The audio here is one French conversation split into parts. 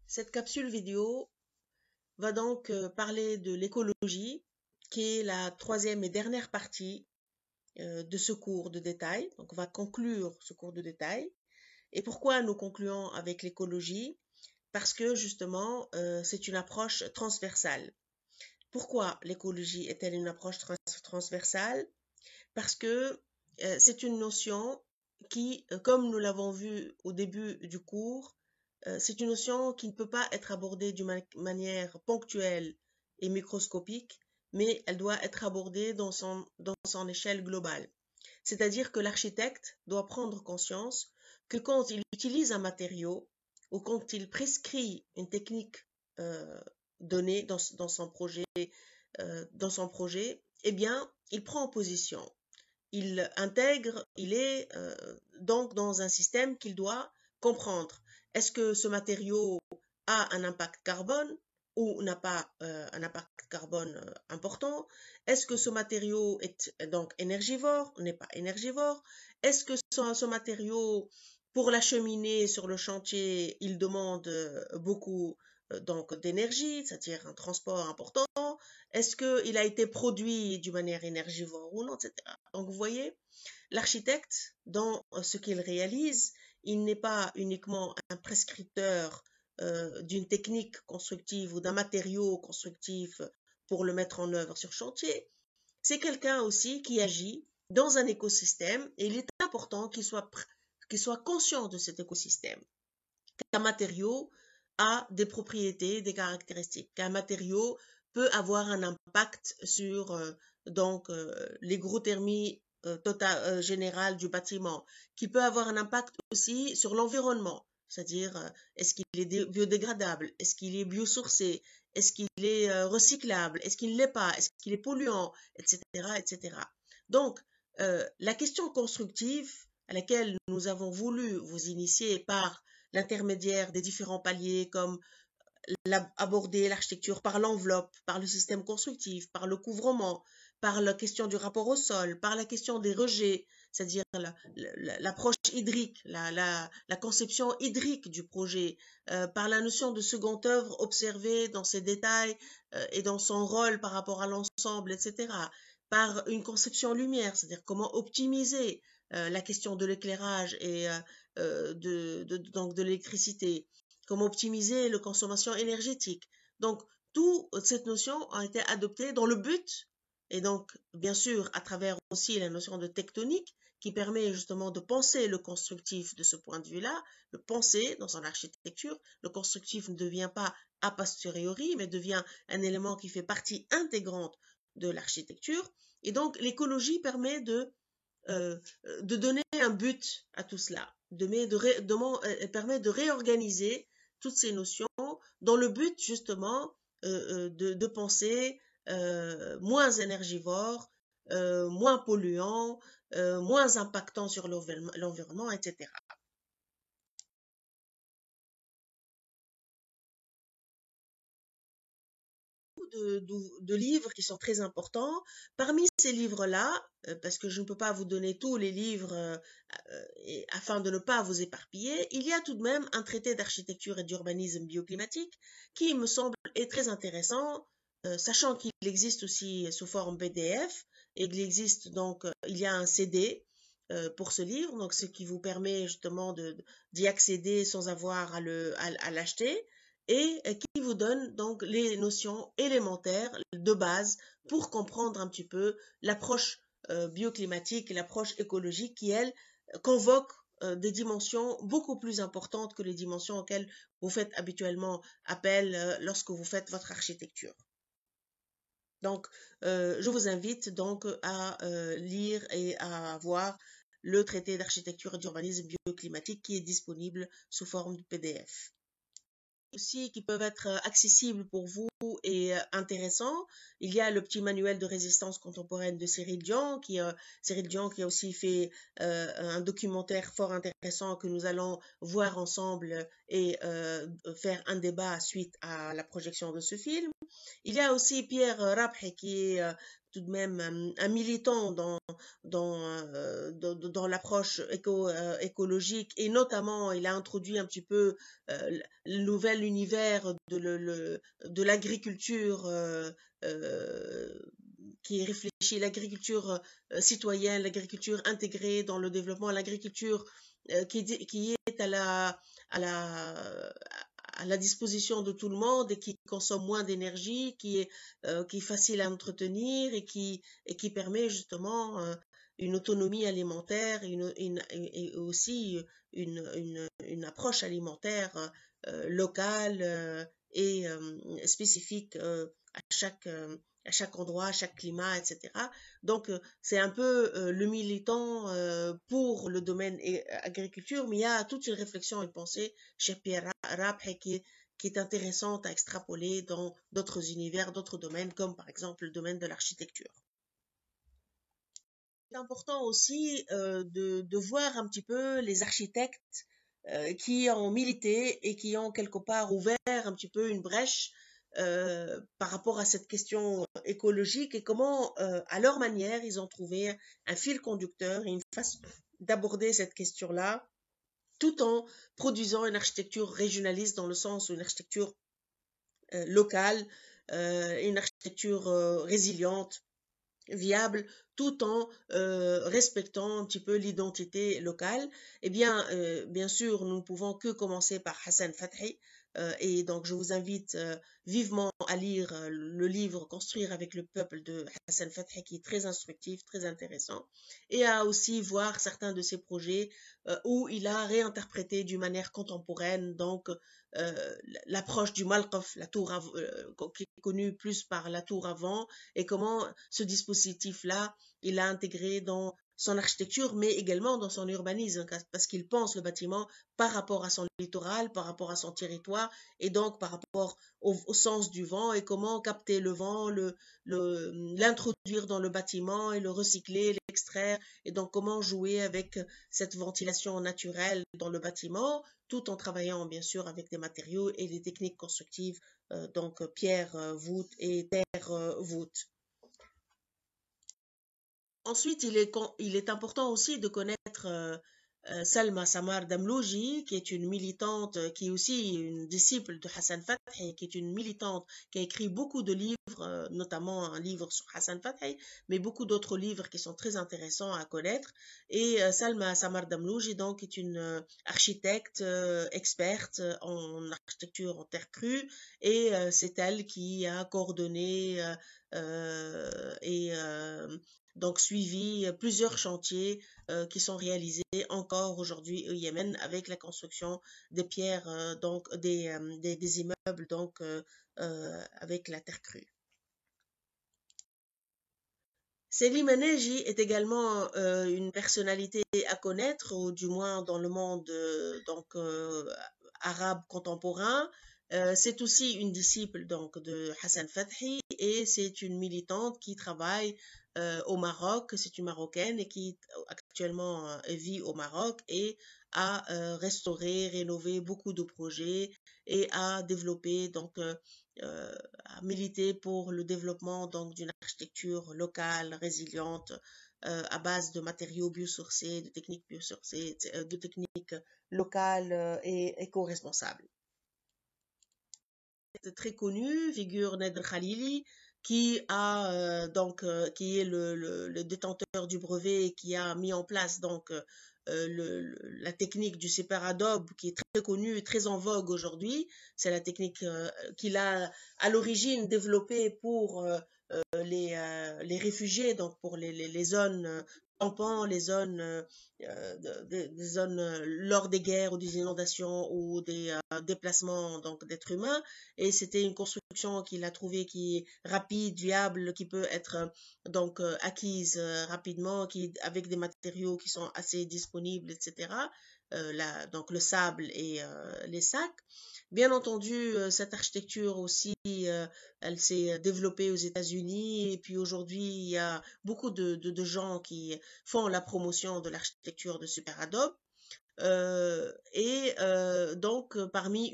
Cette capsule vidéo va donc parler de l'écologie, qui est la troisième et dernière partie de ce cours de détail. Donc, on va conclure ce cours de détail. Et pourquoi nous concluons avec l'écologie? Parce que justement, c'est une approche transversale. Pourquoi l'écologie est-elle une approche transversale? Parce que c'est une notion qui, comme nous l'avons vu au début du cours, c'est une notion qui ne peut pas être abordée d'une manière ponctuelle et microscopique, mais elle doit être abordée dans son échelle globale. C'est-à-dire que l'architecte doit prendre conscience que quand il utilise un matériau ou quand il prescrit une technique euh, donnée dans son projet, eh bien, il prend position. Il intègre, il est donc dans un système qu'il doit comprendre. Est-ce que ce matériau a un impact carbone ou n'a pas un impact carbone important? Est-ce que ce matériau est donc énergivore ou n'est pas énergivore? Est-ce que ce matériau, pour l'acheminer sur le chantier, il demande beaucoup donc d'énergie, c'est-à-dire un transport important? Est-ce qu'il a été produit d'une manière énergivore ou non, etc. Donc, vous voyez, l'architecte, dans ce qu'il réalise, il n'est pas uniquement un prescripteur d'une technique constructive ou d'un matériau constructif pour le mettre en œuvre sur chantier. C'est quelqu'un aussi qui agit dans un écosystème et il est important qu'il soit conscient de cet écosystème. Qu'un matériau a des propriétés, des caractéristiques. Qu'un matériau peut avoir un impact sur l'hygrothermie générale du bâtiment, qui peut avoir un impact aussi sur l'environnement, c'est-à-dire est-ce qu'il est biodégradable, est-ce qu'il est biosourcé, est-ce qu'il est recyclable, est-ce qu'il ne l'est pas, est-ce qu'il est polluant, etc., etc. Donc, la question constructive à laquelle nous avons voulu vous initier par l'intermédiaire des différents paliers comme aborder l'architecture par l'enveloppe, par le système constructif, par le couvrement, par la question du rapport au sol, par la question des rejets, c'est-à-dire l'approche hydrique, la conception hydrique du projet, par la notion de seconde œuvre observée dans ses détails et dans son rôle par rapport à l'ensemble, etc. Par une conception lumière, c'est-à-dire comment optimiser la question de l'éclairage et donc de l'électricité, comment optimiser la consommation énergétique. Donc, toute cette notion a été adoptée dans le but, et donc, bien sûr, à travers aussi la notion de tectonique, qui permet justement de penser le constructif de ce point de vue-là, le penser dans son architecture. Le constructif ne devient pas a posteriori, mais devient un élément qui fait partie intégrante de l'architecture. Et donc, l'écologie permet de donner un but à tout cela, permet de réorganiser toutes ces notions dans le but justement de penser moins énergivore, moins polluant, moins impactant sur l'environnement, etc. De livres qui sont très importants. Parmi ces livres-là, parce que je ne peux pas vous donner tous les livres afin de ne pas vous éparpiller, il y a tout de même un traité d'architecture et d'urbanisme bioclimatique qui me semble est très intéressant, sachant qu'il existe aussi sous forme PDF et qu'il existe donc, il y a un CD pour ce livre, donc ce qui vous permet justement d'y accéder sans avoir à l'acheter et qui vous donne donc les notions élémentaires de base pour comprendre un petit peu l'approche bioclimatique et l'approche écologique qui, elle, convoque des dimensions beaucoup plus importantes que les dimensions auxquelles vous faites habituellement appel lorsque vous faites votre architecture. Donc, je vous invite donc à lire et à voir le traité d'architecture et d'urbanisme bioclimatique qui est disponible sous forme de PDF. Aussi qui peuvent être accessibles pour vous et intéressants. Il y a le petit manuel de résistance contemporaine de Cyril Dian, qui a aussi fait un documentaire fort intéressant que nous allons voir ensemble et faire un débat suite à la projection de ce film. Il y a aussi Pierre Rabhi qui est tout de même un militant dans l'approche écologique, et notamment il a introduit un petit peu le nouvel univers de l'agriculture qui réfléchit l'agriculture citoyenne, l'agriculture intégrée dans le développement, l'agriculture qui est à la, à la disposition de tout le monde et qui consomme moins d'énergie, qui est facile à entretenir et qui permet justement une autonomie alimentaire et aussi une approche alimentaire locale et spécifique à chaque endroit, à chaque climat, etc. Donc, c'est un peu le militant pour le domaine agriculture, mais il y a toute une réflexion et une pensée chez Pierre Rabhi qui est intéressante à extrapoler dans d'autres univers, d'autres domaines, comme par exemple le domaine de l'architecture. C'est important aussi de voir un petit peu les architectes qui ont milité et qui ont quelque part ouvert un petit peu une brèche par rapport à cette question écologique et comment, à leur manière, ils ont trouvé un fil conducteur et une façon d'aborder cette question-là, tout en produisant une architecture régionaliste dans le sens où une architecture locale, une architecture résiliente, viable, tout en respectant un petit peu l'identité locale. Eh bien, bien sûr, nous ne pouvons que commencer par Hassan Fathi. Et donc, je vous invite vivement à lire le livre Construire avec le peuple de Hassan Fathi, qui est très instructif, très intéressant, et à aussi voir certains de ses projets où il a réinterprété d'une manière contemporaine, donc l'approche du Malqaf, la tour qui est connue plus par la tour avant, et comment ce dispositif-là, il l'a intégré dans son architecture, mais également dans son urbanisme, parce qu'il pense le bâtiment par rapport à son littoral, par rapport à son territoire, et donc par rapport au sens du vent, et comment capter le vent, l'introduire dans le bâtiment, et le recycler, l'extraire, et donc comment jouer avec cette ventilation naturelle dans le bâtiment, tout en travaillant bien sûr avec des matériaux et des techniques constructives, donc pierre, voûte et terre, voûte. Ensuite, il est important aussi de connaître Salma Samar Damlouji, qui est une militante, qui est aussi une disciple de Hassan Fathi, qui est une militante qui a écrit beaucoup de livres, notamment un livre sur Hassan Fathi, mais beaucoup d'autres livres qui sont très intéressants à connaître. Et Salma Samar Damlouji, donc, est une architecte experte en architecture en terre crue, et c'est elle qui a coordonné et donc suivi plusieurs chantiers qui sont réalisés encore aujourd'hui au Yémen avec la construction des pierres, donc des immeubles donc avec la terre crue. Selim Neji est également une personnalité à connaître, ou du moins dans le monde arabe contemporain. C'est aussi une disciple donc de Hassan Fathi et c'est une militante qui travaille au Maroc. C'est une Marocaine et qui actuellement vit au Maroc et a restauré, rénové beaucoup de projets et a développé donc à militer pour le développement donc d'une architecture locale, résiliente, à base de matériaux biosourcés, de techniques biosourcées, de techniques locales et éco-responsables. Très connu, figure Nader Khalili, qui qui est le détenteur du brevet et qui a mis en place donc la technique du séparadobe qui est très connue et très en vogue aujourd'hui. C'est la technique qu'il a à l'origine développée pour les réfugiés, donc pour les zones tampons, les zones, des zones lors des guerres ou des inondations ou des déplacements donc d'êtres humains. Et c'était une construction qu'il a trouvée qui est rapide, viable, qui peut être donc acquise rapidement, avec des matériaux qui sont assez disponibles, etc. Donc le sable et les sacs. Bien entendu, cette architecture aussi, elle s'est développée aux États-Unis et puis aujourd'hui, il y a beaucoup de gens qui font la promotion de l'architecture de Super Adobe. Donc, parmi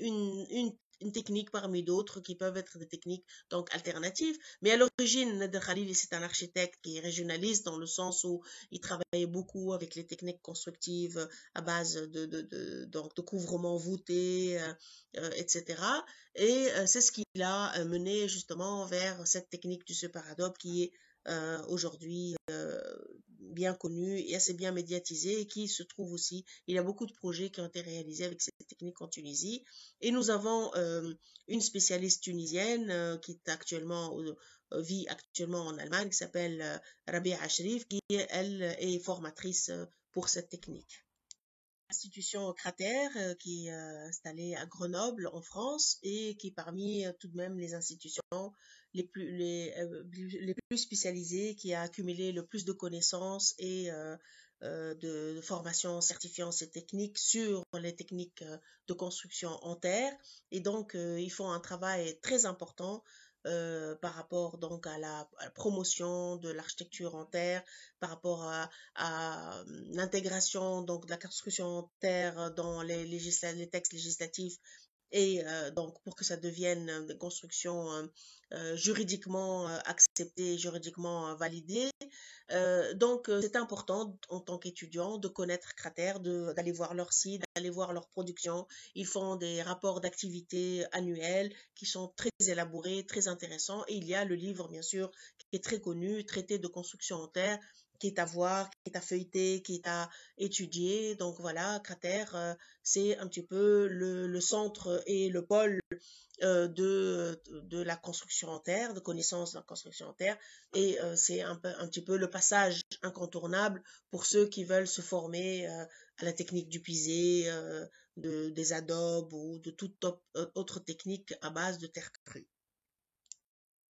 une technique parmi d'autres qui peuvent être des techniques donc alternatives. Mais à l'origine, Nader Khalili, c'est un architecte qui est régionaliste dans le sens où il travaillait beaucoup avec les techniques constructives à base donc de couvrement voûté, etc. Et c'est ce qui l'a mené justement vers cette technique du super adobe qui est aujourd'hui bien connue et assez bien médiatisée et qui se trouve aussi, il y a beaucoup de projets qui ont été réalisés avec cette technique en Tunisie. Et nous avons une spécialiste tunisienne qui est actuellement vit actuellement en Allemagne, qui s'appelle Rabia Ashrif, qui elle est formatrice pour cette technique. L'institution Cratère qui est installée à Grenoble en France et qui est parmi tout de même les institutions les plus spécialisées, qui a accumulé le plus de connaissances et de formations, certifiantes et techniques sur les techniques de construction en terre. Et donc, ils font un travail très important par rapport donc à la promotion de l'architecture en terre, par rapport à l'intégration donc de la construction en terre dans les textes législatifs et donc pour que ça devienne des constructions juridiquement acceptées, juridiquement validées. Donc c'est important en tant qu'étudiant de connaître Cratère, d'aller voir leur site, d'aller voir leur production. Ils font des rapports d'activité annuels qui sont très élaborés, très intéressants. Et il y a le livre, bien sûr, qui est très connu, Traité de construction en terre, qui est à voir, qui est à feuilleter, qui est à étudier. Donc voilà, Cratère, c'est un petit peu le centre et le pôle de la construction en terre, de connaissance de la construction en terre, et c'est un petit peu le passage incontournable pour ceux qui veulent se former à la technique du pisé, des adobes ou de toute autre technique à base de terre crue.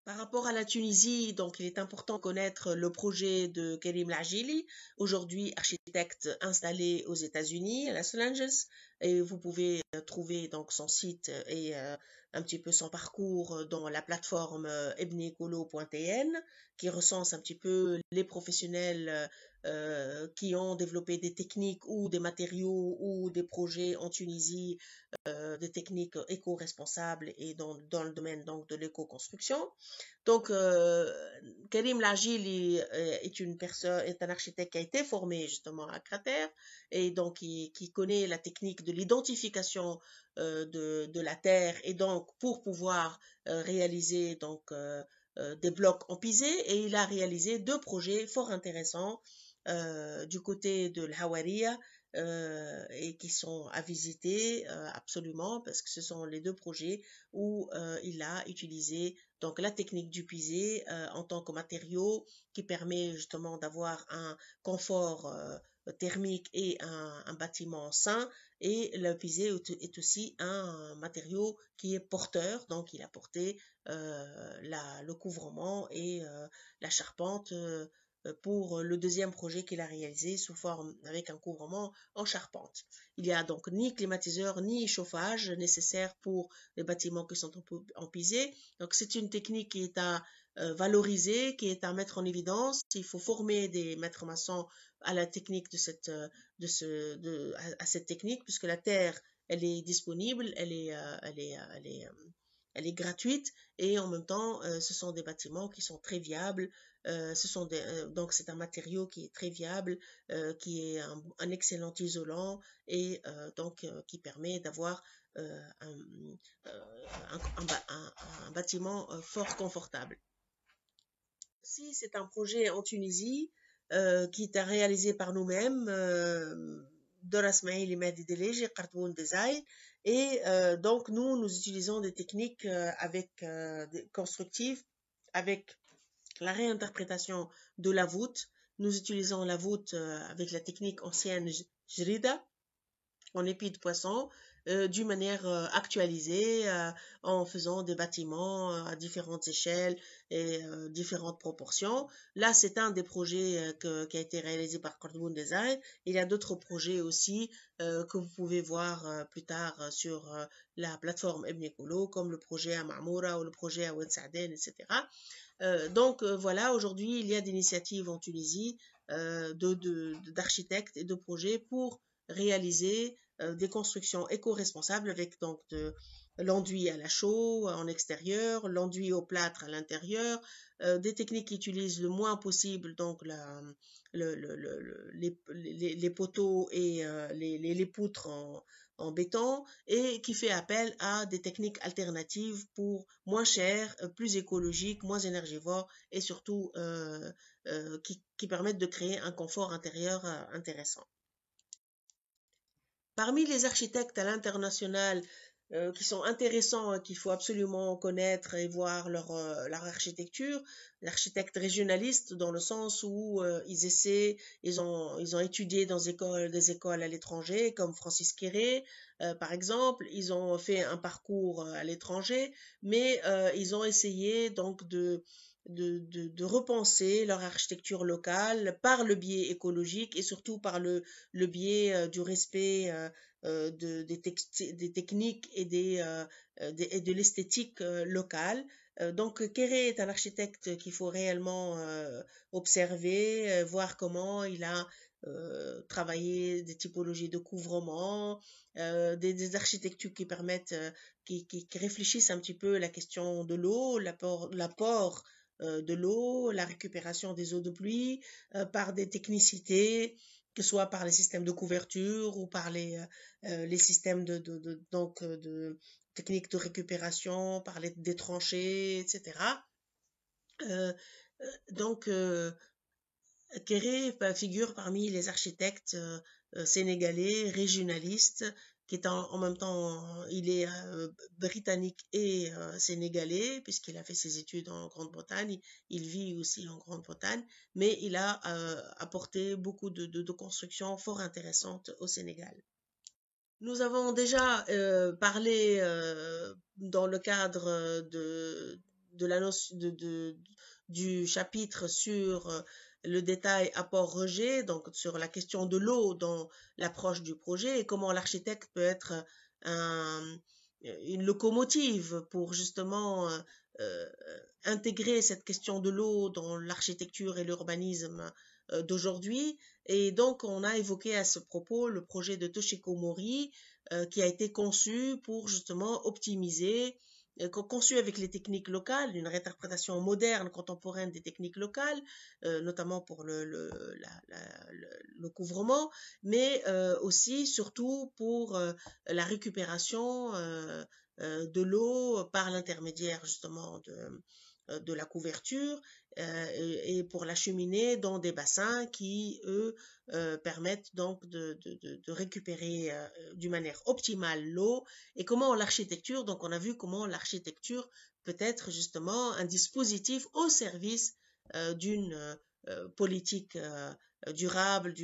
Par rapport à la Tunisie, donc il est important de connaître le projet de Karim Lajili, aujourd'hui architecte installé aux États-Unis, à Los Angeles, et vous pouvez trouver donc son site et un petit peu son parcours dans la plateforme ebnikolo.tn, qui recense un petit peu les professionnels qui ont développé des techniques ou des matériaux ou des projets en Tunisie, des techniques éco-responsables et dans le domaine donc de l'éco-construction. Donc, Karim Lajili est un architecte qui a été formé justement à Cratère et donc qui connaît la technique de l'identification de la terre et donc pour pouvoir réaliser donc des blocs en pisé, et il a réalisé deux projets fort intéressants du côté de l'Hawaria et qui sont à visiter absolument parce que ce sont les deux projets où il a utilisé donc la technique du pisé en tant que matériau qui permet justement d'avoir un confort thermique et un bâtiment sain. Et le pisé est aussi un matériau qui est porteur, donc il a porté le couvrement et la charpente pour le deuxième projet qu'il a réalisé sous forme avec un couvrement en charpente. Il n'y a donc ni climatiseur ni chauffage nécessaire pour les bâtiments qui sont en pisé. Donc c'est une technique qui est à valoriser, qui est à mettre en évidence. Il faut former des maîtres maçons à la technique à cette technique, puisque la terre elle est disponible, elle est gratuite et en même temps ce sont des bâtiments qui sont très viables. Donc c'est un matériau qui est très viable, qui est un excellent isolant et donc qui permet d'avoir un bâtiment fort confortable. Si c'est un projet en Tunisie qui est réalisé par nous-mêmes, Dora Smaïl et Mehdi Delege, Kartoun Design, et donc nous utilisons des techniques constructives avec la réinterprétation de la voûte. Nous utilisons la voûte avec la technique ancienne Jrida, en épi de poisson, d'une manière actualisée, en faisant des bâtiments à différentes échelles et différentes proportions. Là, c'est un des projets qui a été réalisé par Cordwood Design. Il y a d'autres projets aussi que vous pouvez voir plus tard sur la plateforme Ebnikolo, comme le projet à Mamoura ou le projet à Wensaden, etc. Donc voilà, aujourd'hui, il y a des initiatives en Tunisie d'architectes et de projets pour réaliser des constructions éco-responsables avec donc l'enduit à la chaux en extérieur, l'enduit au plâtre à l'intérieur, des techniques qui utilisent le moins possible donc les poteaux et les poutres en béton et qui fait appel à des techniques alternatives pour moins cher, plus écologiques, moins énergivores et surtout qui permettent de créer un confort intérieur intéressant. Parmi les architectes à l'international qui sont intéressants et qu'il faut absolument connaître et voir leur architecture, l'architecte régionaliste dans le sens où ils ont étudié dans des écoles à l'étranger comme Francis Quéré, par exemple, ils ont fait un parcours à l'étranger, mais ils ont essayé donc de repenser leur architecture locale par le biais écologique et surtout par le biais du respect des techniques et et de l'esthétique locale. Donc, Kéré est un architecte qu'il faut réellement observer, voir comment il a travaillé des typologies de couvrement, des architectures qui permettent, qui réfléchissent un petit peu la question de l'eau, l'apport de l'eau, la récupération des eaux de pluie par des technicités, que ce soit par les systèmes de couverture ou par les systèmes de techniques de récupération, par des tranchées, etc. Euh, donc, Kéré figure parmi les architectes sénégalais, régionalistes, qui est en même temps, il est britannique et sénégalais, puisqu'il a fait ses études en Grande-Bretagne, il vit aussi en Grande-Bretagne, mais il a apporté beaucoup de constructions fort intéressantes au Sénégal. Nous avons déjà parlé dans le cadre de la notion du chapitre sur le détail apport-rejet, donc sur la question de l'eau dans l'approche du projet et comment l'architecte peut être une locomotive pour justement intégrer cette question de l'eau dans l'architecture et l'urbanisme d'aujourd'hui. Et donc, on a évoqué à ce propos le projet de Toshiko Mori qui a été conçu pour justement optimiser, conçu avec les techniques locales, une réinterprétation moderne, contemporaine des techniques locales, notamment pour le couvrement, mais aussi, surtout pour la récupération de l'eau par l'intermédiaire justement de la couverture et pour l'acheminer dans des bassins qui, eux, permettent donc de récupérer d'une manière optimale l'eau et comment l'architecture, donc on a vu comment l'architecture peut être justement un dispositif au service d'une politique durable,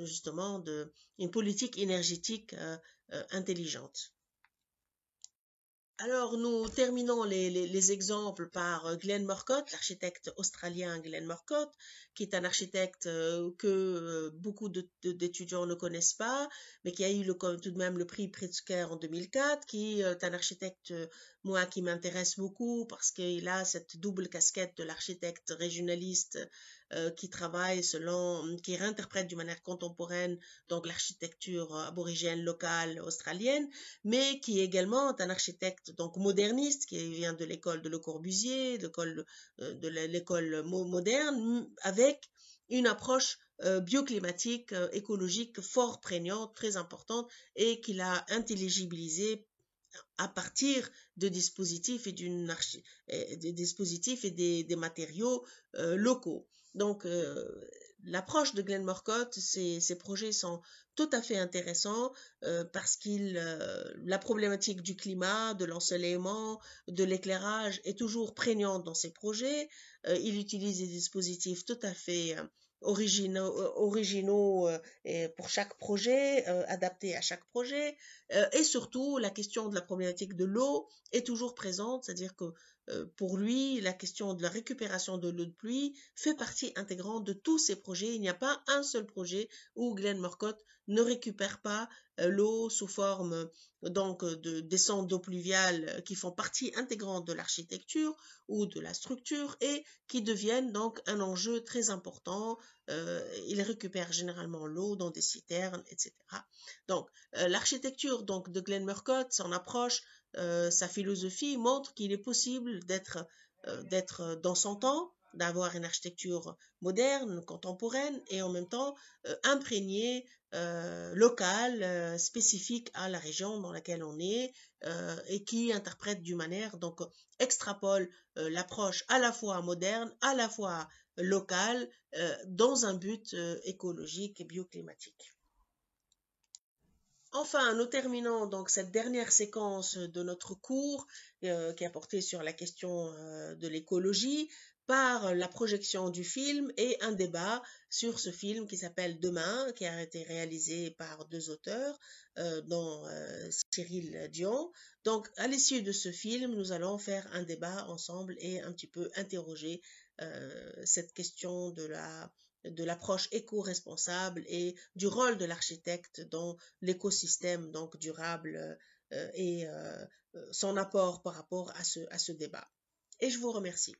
justement une politique énergétique intelligente. Alors, nous terminons les exemples par Glenn Murcutt, l'architecte australien Glenn Murcutt, qui est un architecte que beaucoup d'étudiants ne connaissent pas, mais qui a eu tout de même le prix Pritzker en 2004, qui est un architecte, moi, qui m'intéresse beaucoup parce qu'il a cette double casquette de l'architecte régionaliste qui travaille qui réinterprète d'une manière contemporaine donc l'architecture aborigène locale australienne, mais qui est également un architecte donc moderniste qui vient de l'école de Le Corbusier, de l'école moderne, avec une approche bioclimatique, écologique fort prégnante, très importante, et qu'il a intelligibilisé à partir de dispositifs des dispositifs et des matériaux locaux. Donc, l'approche de Glenn Murcutt, ces projets sont tout à fait intéressants parce la problématique du climat, de l'ensoleillement, de l'éclairage est toujours prégnante dans ces projets. Il utilise des dispositifs tout à fait originaux pour chaque projet, adaptés à chaque projet. Et surtout, la question de la problématique de l'eau est toujours présente, c'est-à-dire que pour lui, la question de la récupération de l'eau de pluie fait partie intégrante de tous ces projets. Il n'y a pas un seul projet où Glen Morcott ne récupère pas l'eau sous forme donc de descentes d'eau pluviale qui font partie intégrante de l'architecture ou de la structure et qui deviennent donc un enjeu très important. Il récupère généralement l'eau dans des citernes, etc. Donc, l'architecture donc de Glen Morcott, son approche, sa philosophie montre qu'il est possible d'être dans son temps, d'avoir une architecture moderne, contemporaine et en même temps imprégnée, locale, spécifique à la région dans laquelle on est et qui interprète d'une manière, donc extrapole l'approche à la fois moderne, à la fois locale, dans un but écologique et bioclimatique. Enfin, nous terminons donc cette dernière séquence de notre cours qui a porté sur la question de l'écologie par la projection du film et un débat sur ce film qui s'appelle Demain, qui a été réalisé par deux auteurs, dont Cyril Dion. Donc, à l'issue de ce film, nous allons faire un débat ensemble et un petit peu interroger cette question de l'approche éco-responsable et du rôle de l'architecte dans l'écosystème donc durable et son apport par rapport à ce débat. Et je vous remercie.